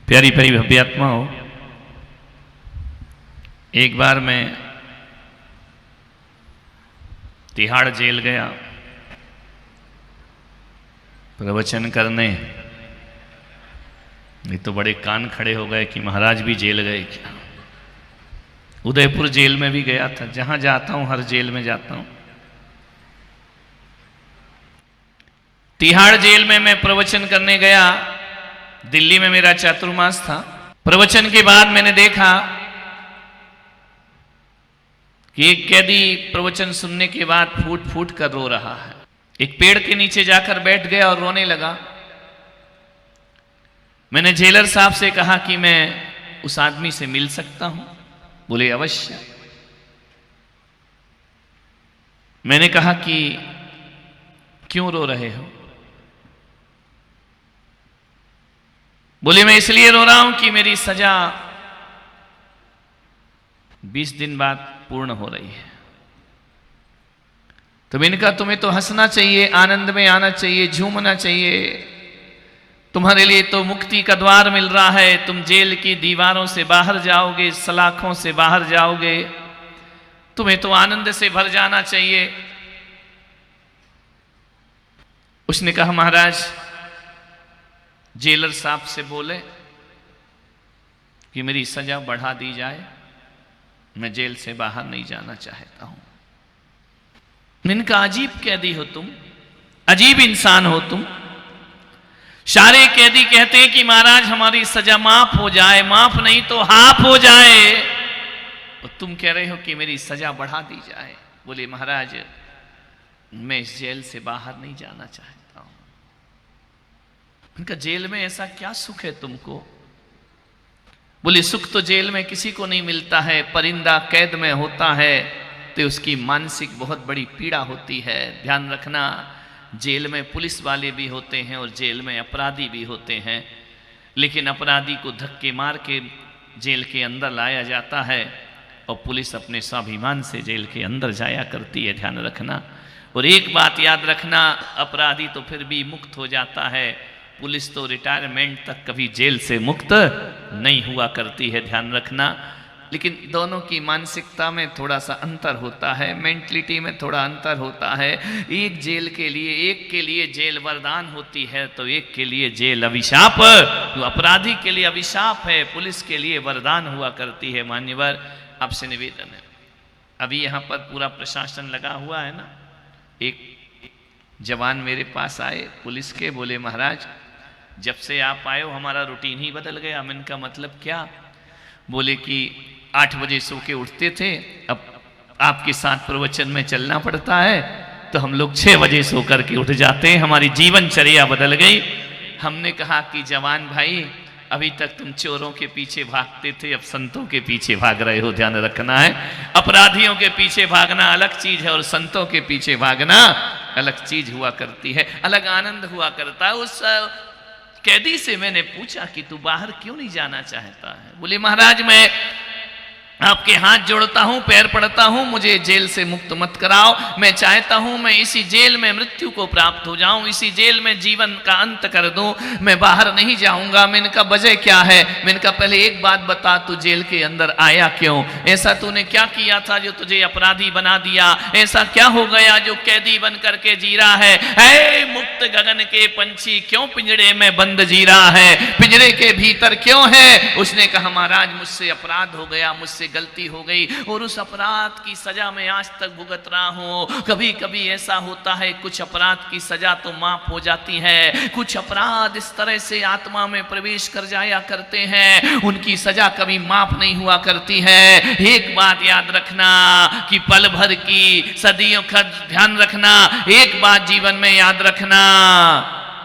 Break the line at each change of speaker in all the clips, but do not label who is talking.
प्यारी प्यारी भव्यात्माओं, एक बार मैं तिहाड़ जेल गया प्रवचन करने। नहीं तो बड़े कान खड़े हो गए कि महाराज भी जेल गए क्या। उदयपुर जेल में भी गया था, जहां जाता हूं हर जेल में जाता हूं। तिहाड़ जेल में मैं प्रवचन करने गया। दिल्ली में मेरा चातुर्मास था। प्रवचन के बाद मैंने देखा कि एक कैदी प्रवचन सुनने के बाद फूट फूट कर रो रहा है। एक पेड़ के नीचे जाकर बैठ गया और रोने लगा। मैंने जेलर साहब से कहा कि मैं उस आदमी से मिल सकता हूं। बोले अवश्य। मैंने कहा कि क्यों रो रहे हो। बोले मैं इसलिए रो रहा हूं कि मेरी सजा 20 दिन बाद पूर्ण हो रही है। तो मैंने कहा तुम्हें तो हंसना चाहिए, आनंद में आना चाहिए, झूमना चाहिए। तुम्हारे लिए तो मुक्ति का द्वार मिल रहा है। तुम जेल की दीवारों से बाहर जाओगे, सलाखों से बाहर जाओगे। तुम्हें तो आनंद से भर जाना चाहिए। उसने कहा महाराज जेलर साहब से बोले कि मेरी सजा बढ़ा दी जाए, मैं जेल से बाहर नहीं जाना चाहता हूं। मैंने कहा अजीब कैदी हो तुम, अजीब इंसान हो तुम। सारे कैदी कहते हैं कि महाराज हमारी सजा माफ हो जाए, माफ नहीं तो हाफ हो जाए, और तुम कह रहे हो कि मेरी सजा बढ़ा दी जाए। बोले महाराज मैं इस जेल से बाहर नहीं जाना चाहता हूं। उनका जेल में ऐसा क्या सुख है तुमको। बोले सुख तो जेल में किसी को नहीं मिलता है। परिंदा कैद में होता है तो उसकी मानसिक बहुत बड़ी पीड़ा होती है। ध्यान रखना, जेल में पुलिस वाले भी होते हैं और जेल में अपराधी भी होते हैं, लेकिन अपराधी को धक्के मार के जेल के अंदर लाया जाता है और पुलिस अपने स्वाभिमान से जेल के अंदर जाया करती है। ध्यान रखना। और एक बात याद रखना, अपराधी तो फिर भी मुक्त हो जाता है, पुलिस तो रिटायरमेंट तक कभी जेल से मुक्त नहीं हुआ करती है। ध्यान रखना। लेकिन दोनों की मानसिकता में थोड़ा सा अंतर होता है, मेंटलिटी में थोड़ा अंतर होता है। एक जेल के लिए, एक के लिए जेल वरदान होती है तो एक के लिए जेल अभिशाप। तो अपराधी के लिए अभिशाप है, पुलिस के लिए वरदान हुआ करती है। मान्यवर आपसे निवेदन है, अभी यहाँ पर पूरा प्रशासन लगा हुआ है ना। एक जवान मेरे पास आए पुलिस के, बोले महाराज जब से आप आए हो हमारा रूटीन ही बदल गया। मैंने कहा मतलब क्या। बोले कि 8 बजे सो के उठते थे, अब आपके साथ प्रवचन में चलना पड़ता है तो हम लोग 6 बजे सो करके उठ जाते हैं। हमारी जीवनचर्या बदल गई। हमने कहा कि जवान भाई अभी तक तुम चोरों के पीछे भागते थे, अब संतों के पीछे भाग रहे हो। ध्यान रखना है, अपराधियों के पीछे भागना अलग चीज है और संतों के पीछे भागना अलग चीज हुआ करती है, अलग आनंद हुआ करता है। उस कैदी से मैंने पूछा कि तू बाहर क्यों नहीं जाना चाहता है। बोले महाराज मैं आपके हाथ जोड़ता हूं, पैर पड़ता हूं, मुझे जेल से मुक्त मत कराओ। मैं चाहता हूं मैं इसी जेल में मृत्यु को प्राप्त हो जाऊं, इसी जेल में जीवन का अंत कर दूं, मैं बाहर नहीं जाऊंगा। मैंने कहा वजह क्या है। मैंने कहा पहले एक बात बता, तू जेल के अंदर आया क्यों। ऐसा तूने क्या किया था जो तुझे अपराधी बना दिया। ऐसा क्या हो गया जो कैदी बन करके जी रहा है। ऐ मुक्त गगन के पंछी क्यों पिंजड़े में बंद जी रहा है, पिंजड़े के भीतर क्यों है। उसने कहा महाराज मुझसे अपराध हो गया, मुझसे गलती हो गई और उस अपराध की सजा में आज तक भुगत रहा हूं। कभी कभी ऐसा होता है कुछ अपराध की सजा तो माफ हो जाती है, कुछ अपराध इस तरह से आत्मा में प्रवेश कर जाया करते हैं, उनकी सजा कभी माफ नहीं हुआ करती है। एक बात याद रखना कि पल भर की सदियों का ध्यान रखना, एक बात जीवन में याद रखना,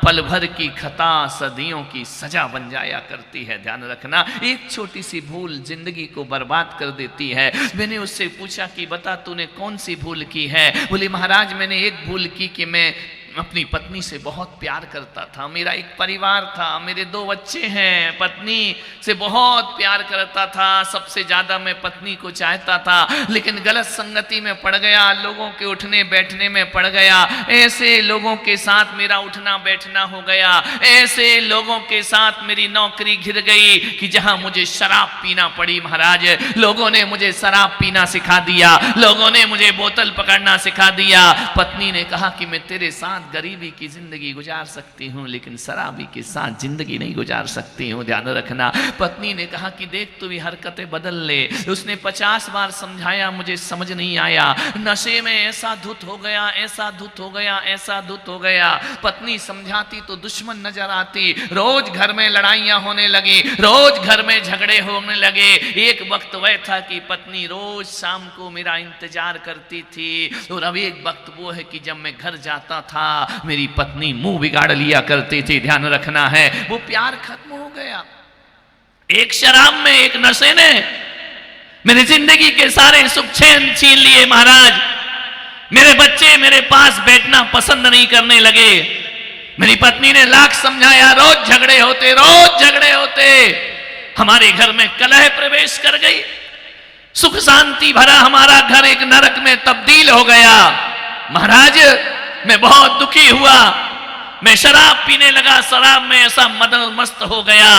पल भर की खता सदियों की सजा बन जाया करती है। ध्यान रखना, एक छोटी सी भूल जिंदगी को बर्बाद कर देती है। मैंने उससे पूछा कि बता तूने कौन सी भूल की है। बोले महाराज मैंने एक भूल की कि मैं अपनी पत्नी से बहुत प्यार करता था, मेरा एक परिवार था, मेरे 2 बच्चे हैं, पत्नी से बहुत प्यार करता था, सबसे ज्यादा मैं पत्नी को चाहता था, लेकिन गलत संगति में पड़ गया, लोगों के उठने बैठने में पड़ गया, ऐसे लोगों के साथ मेरा उठना बैठना हो गया, ऐसे लोगों के साथ मेरी नौकरी घिर गई कि जहां मुझे शराब पीना पड़ी। महाराज, लोगों ने मुझे शराब पीना सिखा दिया, लोगों ने मुझे बोतल पकड़ना सिखा दिया। पत्नी ने कहा कि मैं तेरे साथ गरीबी की जिंदगी गुजार सकती हूं, लेकिन शराबी के साथ जिंदगी नहीं गुजार सकती हूं, ध्यान रखना। पत्नी ने कहा कि देख तू भी हरकतें बदल ले। उसने 50 बार समझाया, मुझे समझ नहीं आया। नशे में ऐसा धुत हो गया, ऐसा धुत हो गया, ऐसा धुत हो गया। पत्नी समझाती तो दुश्मन नजर आती, रोज घर में लड़ाइयां होने लगी, रोज घर में झगड़े होने लगे। एक वक्त वह था कि पत्नी रोज शाम को मेरा इंतजार करती थी, और अब एक वक्त वो है कि जब मैं घर जाता था मेरी पत्नी मुंह बिगाड़ लिया करती थी। ध्यान रखना है, वो प्यार खत्म हो गया। एक शराब में, एक नशे ने मेरी जिंदगी के सारे सुख चैन छीन लिए। महाराज, मेरे बच्चे मेरे पास बैठना पसंद नहीं करने लगे। मेरी पत्नी ने लाख समझाया, रोज झगड़े होते, रोज झगड़े होते। हमारे घर में कलह प्रवेश कर गई, सुख शांति भरा हमारा घर एक नरक में तब्दील हो गया। महाराज, मैं बहुत दुखी हुआ, मैं शराब पीने लगा, शराब में ऐसा मदन मस्त हो गया।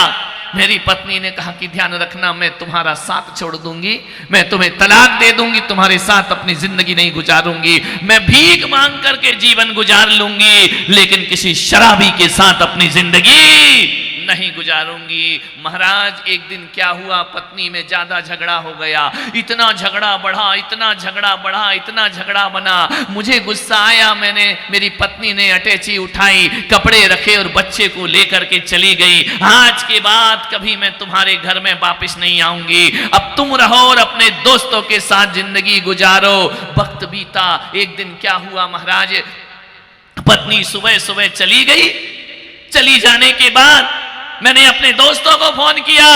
मेरी पत्नी ने कहा कि ध्यान रखना, मैं तुम्हारा साथ छोड़ दूंगी, मैं तुम्हें तलाक दे दूंगी, तुम्हारे साथ अपनी जिंदगी नहीं गुजारूंगी, मैं भीख मांग करके जीवन गुजार लूंगी, लेकिन किसी शराबी के साथ अपनी जिंदगी नहीं गुजारूंगी। महाराज, एक दिन क्या हुआ, पत्नी में ज्यादा झगड़ा हो गया, इतना झगड़ा बढ़ा, इतना झगड़ा बढ़ा, इतना झगड़ा बना। मुझे गुस्सा आया, मैंने, मेरी पत्नी ने अटैची उठाई, कपड़े रखे और बच्चे को लेकर के चली गई। आज के बाद कभी मैं तुम्हारे घर में वापस नहीं आऊंगी, अब तुम रहो और अपने दोस्तों के साथ जिंदगी गुजारो। वक्त बीता, एक दिन क्या हुआ महाराज, पत्नी सुबह सुबह चली गई। चली जाने के बाद मैंने अपने दोस्तों को फोन किया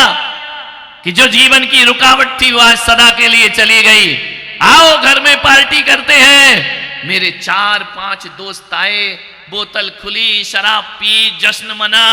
कि जो जीवन की रुकावट थी वो आज सदा के लिए चली गई, आओ घर में पार्टी करते हैं। मेरे 4-5 दोस्त आए, बोतल खुली, शराब पी, जश्न मना।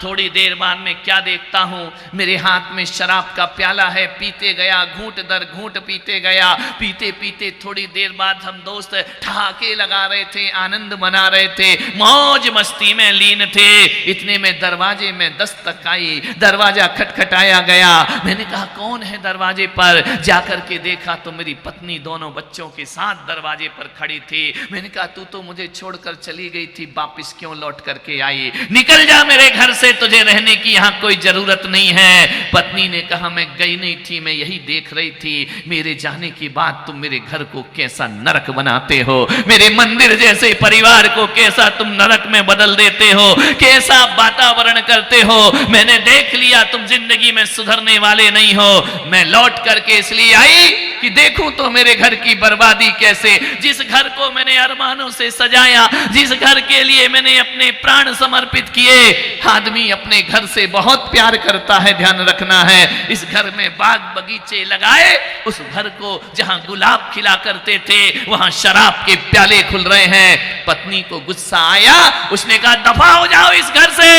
थोड़ी देर बाद में क्या देखता हूं, मेरे हाथ में शराब का प्याला है, पीते गया, घूंट दर घूंट पीते गया। पीते पीते थोड़ी देर बाद हम दोस्त ठहाके लगा रहे थे, आनंद मना रहे थे, मौज मस्ती में लीन थे। इतने में दरवाजे में दस्तक आई, दरवाजा खटखटाया गया। मैंने कहा कौन है दरवाजे पर? जाकर के देखा तो मेरी पत्नी दोनों बच्चों के साथ दरवाजे पर खड़ी थी। मैंने कहा तू तो मुझे छोड़कर चली गई थी, वापिस क्यों लौट करके आई? निकल जा मेरे घर से, तुझे रहने की यहां कोई जरूरत नहीं है। पत्नी ने कहा मैं गई नहीं थी, मैं यही देख रही थी, मेरे जाने के बाद तुम मेरे घर को कैसा नरक बनाते हो, मेरे मंदिर जैसे परिवार को कैसा तुम नरक में बदल देते हो, कैसा वातावरण करते हो। मैंने देख लिया तुम जिंदगी में सुधरने वाले नहीं हो। मैं लौट करके इसलिए आई कि देखूं तो मेरे घर की बर्बादी कैसे, जिस घर को मैंने अरमानों से सजाया, जिस घर के लिए मैंने अपने प्राण समर्पित किए। आदमी अपने घर से बहुत प्यार करता है, ध्यान रखना है। इस घर में बाग बगीचे लगाए, उस घर को जहां गुलाब खिला करते थे वहां शराब के प्याले खुल रहे हैं। पत्नी को गुस्सा आया, उसने कहा दफा हो जाओ इस घर से,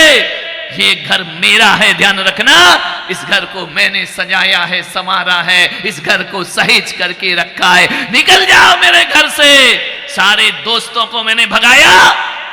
ये घर मेरा है, ध्यान रखना। इस घर को मैंने सजाया है, संवारा है, इस घर को सहेज करके रखा है, निकल जाओ मेरे घर से। सारे दोस्तों को मैंने भगाया,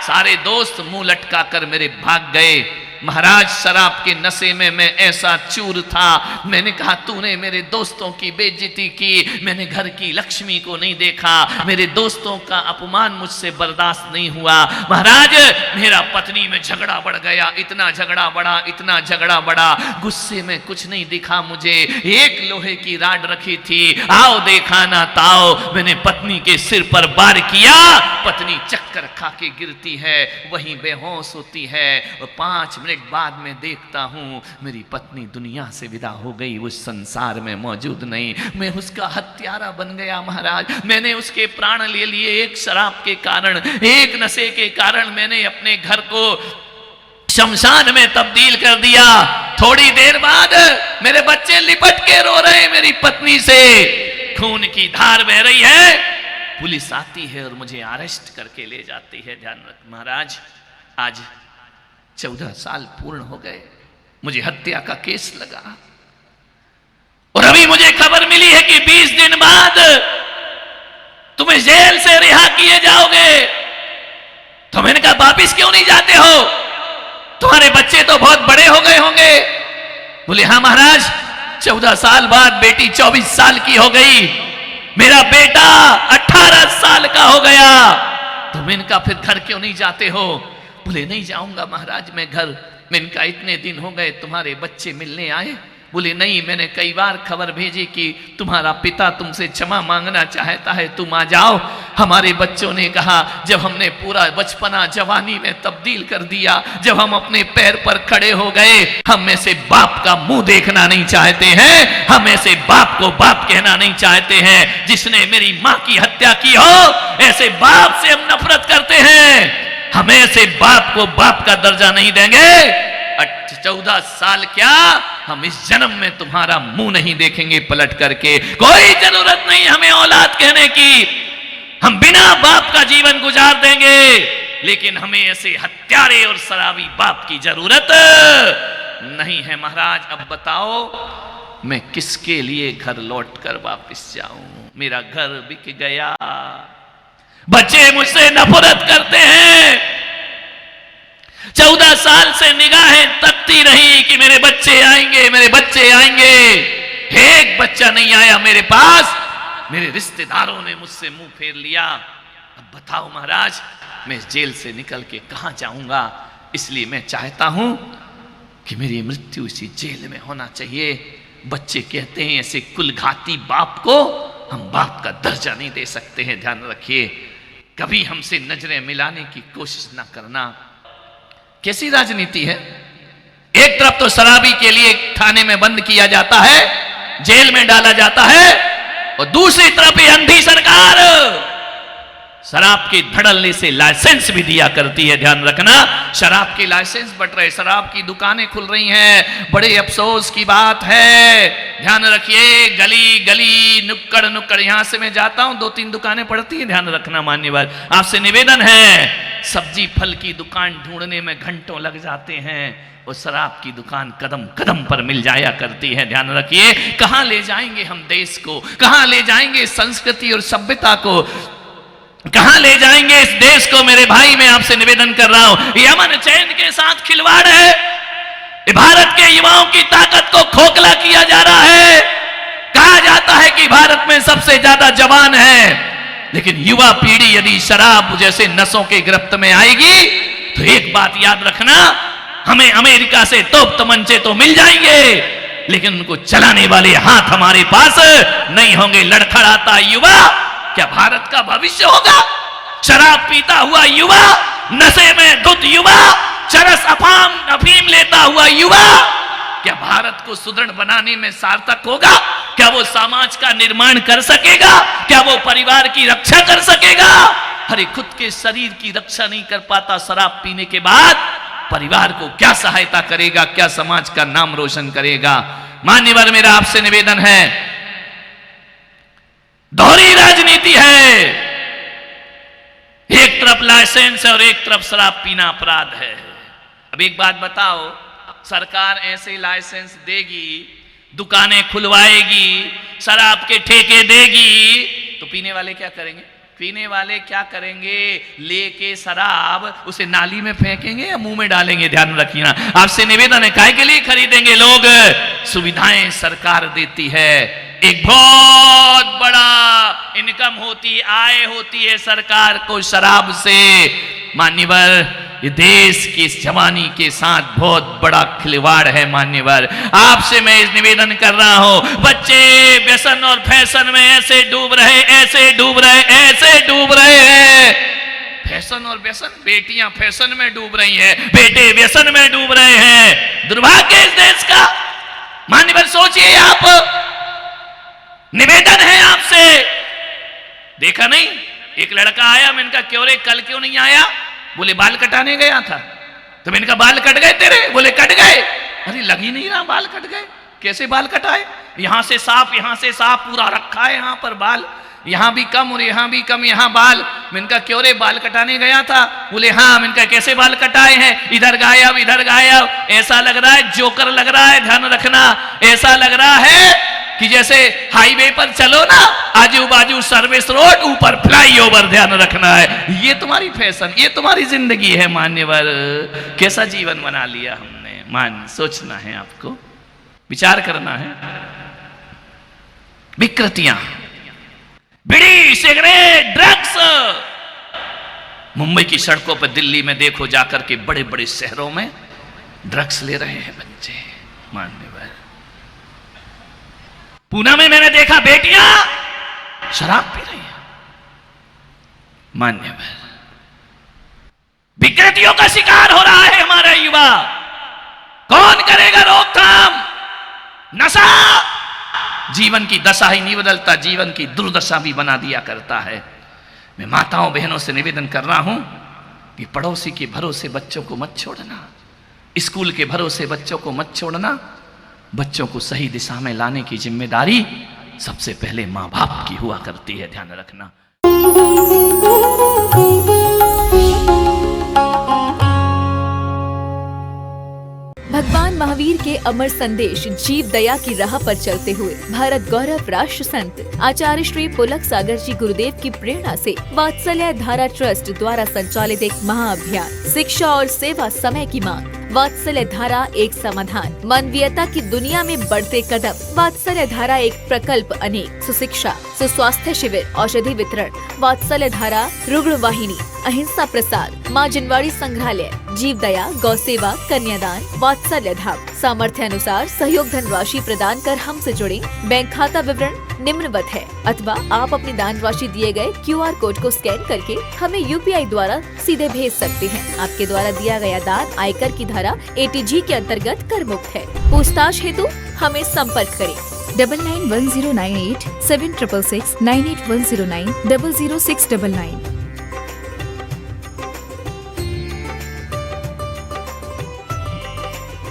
सारे दोस्त मुंह लटका कर मेरे भाग गए। महाराज, शराब के नशे में मैं ऐसा चूर था, मैंने कहा तूने मेरे दोस्तों की बेइज्जती की, मैंने घर की लक्ष्मी को नहीं देखा, मेरे दोस्तों का अपमान मुझसे बर्दाश्त नहीं हुआ। महाराज, मेरा पत्नी में झगड़ा बढ़ गया, इतना झगड़ा बढ़ा, इतना झगड़ा बढ़ा, गुस्से में कुछ नहीं दिखा मुझे। एक लोहे की राड रखी थी, आओ देखा ना ताओ, मैंने पत्नी के सिर पर वार किया। पत्नी चक्कर खा के गिरती है, वहीं बेहोश होती है। और 5 मिनट बाद में देखता हूं मेरी पत्नी दुनिया से विदा हो गई, उस संसार में मौजूद नहीं। मैं उसका हत्यारा बन गया महाराज, मैंने उसके प्राण ले लिए। एक शराब के कारण, एक नशे के कारण मैंने अपने घर को शमशान में तब्दील कर दिया। थोड़ी देर बाद मेरे बच्चे लिपट के रो रहे हैं मेरी पत्नी से, खून की धार बह रही है, पुलिस आती है और मुझे अरेस्ट करके ले जाती है। ध्यान रख महाराज, आज 14 साल पूर्ण हो गए, मुझे हत्या का केस लगा और अभी मुझे खबर मिली है कि 20 दिन बाद तुम्हें जेल से रिहा किए जाओगे। तो मैंने कहा वापिस क्यों नहीं जाते हो, तुम्हारे बच्चे तो बहुत बड़े हो गए होंगे। बोले हाँ महाराज, 14 साल बाद बेटी 24 साल की हो गई, मेरा बेटा 18 साल का हो गया। तो मैंने कहा फिर घर क्यों नहीं जाते हो। बोले नहीं जाऊंगा महाराज मैं घर। मैंने कहा इतने दिन हो गए तुम्हारे बच्चे मिलने आए। बोले नहीं, मैंने कई बार खबर भेजी कि तुम्हारा पिता तुमसे क्षमा मांगना चाहता है, तुम आ जाओ। हमारे बच्चों ने कहा जब हमने पूरा बचपना जवानी में तब्दील कर दिया, जब हम अपने पैर पर खड़े हो गए, हम में से बाप का मुंह देखना नहीं चाहते हैं, हम में से बाप को बाप कहना नहीं चाहते हैं। जिसने मेरी माँ की हत्या की हो, ऐसे बाप से हम नफरत करते हैं, हम ऐसे बाप को बाप का दर्जा नहीं देंगे। 14 साल क्या, हम इस जन्म में तुम्हारा मुंह नहीं देखेंगे पलट करके। कोई जरूरत नहीं हमें औलाद कहने की, हम बिना बाप का जीवन गुजार देंगे, लेकिन हमें ऐसे हत्यारे और शराबी बाप की जरूरत नहीं है। महाराज अब बताओ मैं किसके लिए घर लौट कर वापिस जाऊं, मेरा घर बिक गया, बच्चे मुझसे नफरत करते हैं। 14 साल से निगाहें तकती रही कि मेरे बच्चे आएंगे, मेरे बच्चे आएंगे, एक बच्चा नहीं आया मेरे पास। मेरे रिश्तेदारों ने मुझसे मुंह फेर लिया। अब बताओ महाराज मैं जेल से निकल के कहां जाऊंगा। इसलिए मैं चाहता हूं कि मेरी मृत्यु इसी जेल में होना चाहिए। बच्चे कहते हैं ऐसे कुलघाती बाप को हम बाप का दर्जा नहीं दे सकते हैं। ध्यान रखिए, कभी हमसे नजरें मिलाने की कोशिश ना करना। कैसी राजनीति है, एक तरफ तो शराबी के लिए थाने में बंद किया जाता है, जेल में डाला जाता है, और दूसरी तरफ ये अंधी सरकार शराब के धड़ल्ले से लाइसेंस भी दिया करती है। ध्यान रखना, शराब के लाइसेंस बट रहे, शराब की दुकानें खुल रही हैं, बड़े अफसोस की बात है। ध्यान रखिए, गली गली नुक्कड़ नुक्कड़, यहां से मैं जाता हूं 2-3 दुकानें पड़ती हैं। ध्यान रखना मान्यवर, आपसे निवेदन है, सब्जी फल की दुकान ढूंढने में घंटों लग जाते हैं और शराब की दुकान कदम कदम पर मिल जाया करती है। ध्यान रखिए, कहां ले जाएंगे हम देश को, कहां ले जाएंगे संस्कृति और सभ्यता को, कहां ले जाएंगे इस देश को। मेरे भाई मैं आपसे निवेदन कर रहा हूं, ये अमन चैन के साथ खिलवाड़ है। ये भारत के युवाओं की ताकत को खोखला किया जा रहा है। कहा जाता है कि भारत में सबसे ज्यादा जवान है, लेकिन युवा पीढ़ी यदि शराब जैसे नशों के गिरफ्त में आएगी तो एक बात याद रखना, हमें अमेरिका से तोप तमंचे तो मिल जाएंगे, लेकिन उनको चलाने वाले हाथ हमारे पास नहीं होंगे। लड़खड़ाता युवा क्या भारत का भविष्य होगा? शराब पीता हुआ युवा, नशे में धुत युवा, चरस अफीम लेता हुआ युवा क्या भारत को सुदृढ़ बनाने में सार्थक होगा? क्या वो समाज का निर्माण कर सकेगा? क्या वो परिवार की रक्षा कर सकेगा? अरे खुद के शरीर की रक्षा नहीं कर पाता, शराब पीने के बाद परिवार को क्या सहायता करेगा, क्या समाज का नाम रोशन करेगा? मान्यवर मेरा आपसे निवेदन है, दोहरी राजनीति है, एक तरफ लाइसेंस है और एक तरफ शराब पीना अपराध है। अब एक बात बताओ, सरकार ऐसे लाइसेंस देगी, दुकानें खुलवाएगी, शराब के ठेके देगी, तो पीने वाले क्या करेंगे? पीने वाले क्या करेंगे? लेके शराब उसे नाली में फेंकेंगे या मुंह में डालेंगे? ध्यान रखिए, आपसे निवेदन है, काहे के लिए खरीदेंगे लोग? सुविधाएं सरकार देती है, एक बहुत बड़ा इनकम होती, आय होती है सरकार को शराब से। मान्यवर ये देश की जवानी के साथ बहुत बड़ा खिलवाड़ है। मान्यवर आपसे मैं इस निवेदन कर रहा हूं, बच्चे व्यसन और फैशन में ऐसे डूब रहे, ऐसे डूब रहे, ऐसे डूब रहे हैं। फैशन और व्यसन, बेटियां फैशन में डूब रही हैं, बेटे व्यसन में डूब रहे हैं। दुर्भाग्य इस देश का। मान्यवर सोचिए आप, निवेदन है आपसे। देखा नहीं, एक लड़का आया, मैंने कहा क्यों रे कल क्यों नहीं आया? बोले बाल कटाने गया था। तो मैंने कहा बाल कट गए तेरे? बोले कट गए। अरे लग ही नहीं रहा बाल कट गए। कैसे बाल कटाए? यहां से साफ, यहां से साफ, पूरा रखा है यहां पर बाल। यहाँ भी कम और यहाँ भी कम, यहाँ बाल। मैंने कहा क्यों रे, बाल कटाने गया था? बोले हाँ। मैंने कहा कैसे बाल कटाए हैं? इधर गायब इधर गायब, ऐसा लग रहा है जोकर लग रहा है, ध्यान रखना। ऐसा लग रहा है कि जैसे हाईवे पर चलो ना, आजू बाजू सर्विस रोड, ऊपर फ्लाईओवर, ध्यान रखना है। ये तुम्हारी फैशन, ये तुम्हारी जिंदगी है मान्यवर। कैसा जीवन बना लिया हमने, सोचना है आपको, विचार करना है। विकृतियां, बीड़ी, सिगरेट, ड्रग्स। मुंबई की सड़कों पर, दिल्ली में देखो जाकर के, बड़े बड़े शहरों में ड्रग्स ले रहे हैं बच्चे मान्यवर। पूना में मैंने देखा बेटियां शराब पी रही हैं मान्यवर। विकृतियों का शिकार हो रहा है हमारा युवा। कौन करेगा रोकथाम? नशा जीवन की दशा ही नहीं बदलता, जीवन की दुर्दशा भी बना दिया करता है। मैं माताओं बहनों से निवेदन कर रहा हूं कि पड़ोसी के भरोसे बच्चों को मत छोड़ना, स्कूल के भरोसे बच्चों को मत छोड़ना। बच्चों को सही दिशा में लाने की जिम्मेदारी सबसे पहले मां बाप की हुआ करती है, ध्यान रखना।
भगवान महावीर के अमर संदेश जीव दया की राह पर चलते हुए भारत गौरव राष्ट्र संत आचार्य श्री पुलक सागर जी गुरुदेव की प्रेरणा से वात्सल्य धारा ट्रस्ट द्वारा संचालित एक महाअभियान शिक्षा और सेवा समय की मांग। वात्सल्य धारा एक समाधान, मानवीयता की दुनिया में बढ़ते कदम। वात्सल्य धारा एक प्रकल्प अनेक, सुशिक्षा, सुस्वास्थ्य शिविर, औषधि वितरण। वात्सल्य धारा रुग्ण वाहिनी, अहिंसा प्रसाद, माँ जिनवाड़ी संग्रहालय, जीव दया, गौ सेवा, कन्यादान, वात्सल्य धाम। सामर्थ्य अनुसार सहयोग धनराशि प्रदान कर हमसे जुड़े। बैंक खाता विवरण निम्नवत है, अथवा आप अपनी दान राशि दिए गए QR कोड को स्कैन करके हमें UPI द्वारा सीधे भेज सकते हैं। आपके द्वारा दिया गया दान आयकर की धारा ATG के अंतर्गत कर मुक्त है। पूछताछ हेतु हमें संपर्क करें 991098 7666 98109 00699।